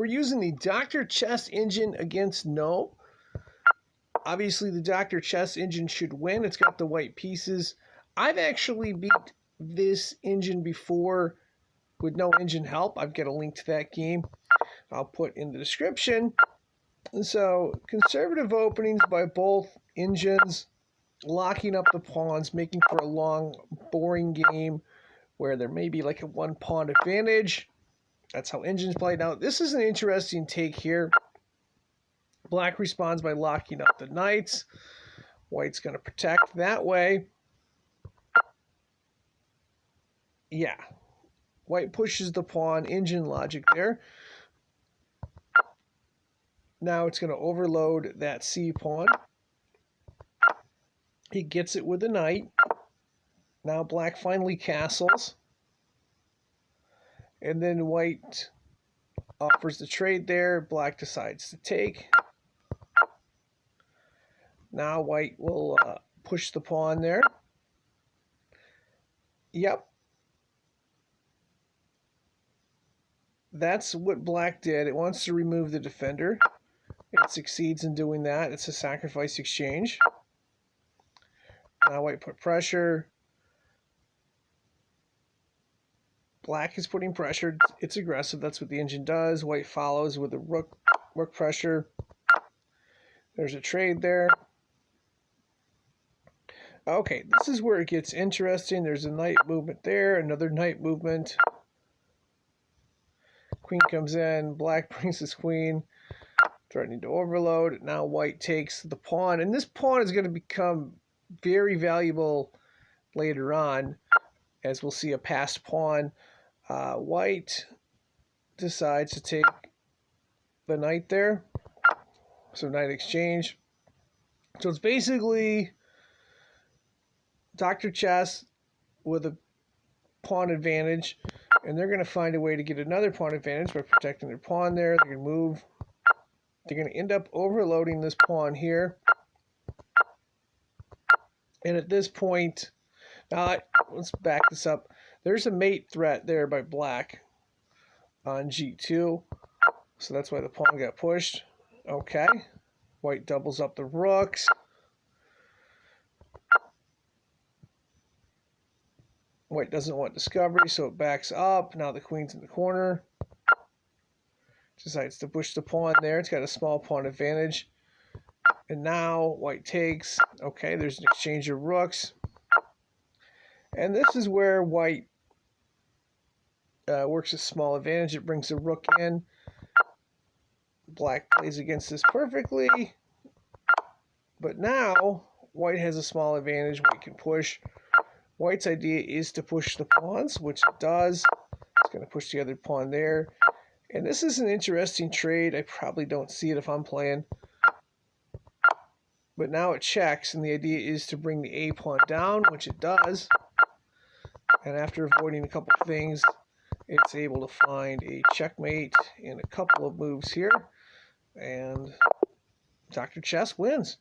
We're using the Dr. Chess engine against Noam. Obviously, the Dr. Chess engine should win. It's got the white pieces. I've actually beat this engine before with no engine help. I've got a link to that game I'll put in the description. And so, conservative openings by both engines, locking up the pawns, making for a long, boring game where there may be like a one-pawn advantage. That's how engines play. Now, this is an interesting take here. Black responds by locking up the knights. White's going to protect that way. Yeah. White pushes the pawn, engine logic there. Now it's going to overload that C pawn. He gets it with a knight. Now black finally castles. And then white offers the trade there. Black decides to take. Now white will push the pawn there. Yep. That's what black did. It wants to remove the defender. It succeeds in doing that. It's a sacrifice exchange. Now white put pressure. Black is putting pressure. It's aggressive. That's what the engine does. White follows with a rook pressure. There's a trade there. Okay, this is where it gets interesting. There's a knight movement there. Another knight movement. Queen comes in. Black brings his queen. Threatening to overload. Now white takes the pawn. And this pawn is going to become very valuable later on, as we'll see a passed pawn. White decides to take the knight there. So knight exchange. So it's basically Dr. Chess with a pawn advantage. And they're going to find a way to get another pawn advantage by protecting their pawn there. They're going to move. They're going to end up overloading this pawn here. And at this point, now let's back this up. There's a mate threat there by black on G2. So that's why the pawn got pushed. Okay. White doubles up the rooks. White doesn't want discovery, so it backs up. Now the queen's in the corner. Decides to push the pawn there. It's got a small pawn advantage. And now white takes. Okay, there's an exchange of rooks. And this is where white works a small advantage. It brings the rook in. Black plays against this perfectly. But now white has a small advantage. White can push. White's idea is to push the pawns, which it does. It's going to push the other pawn there. And this is an interesting trade. I probably don't see it if I'm playing. But now it checks, and the idea is to bring the A pawn down, which it does. And after avoiding a couple of things, it's able to find a checkmate in a couple of moves here. And Dr. Chess wins.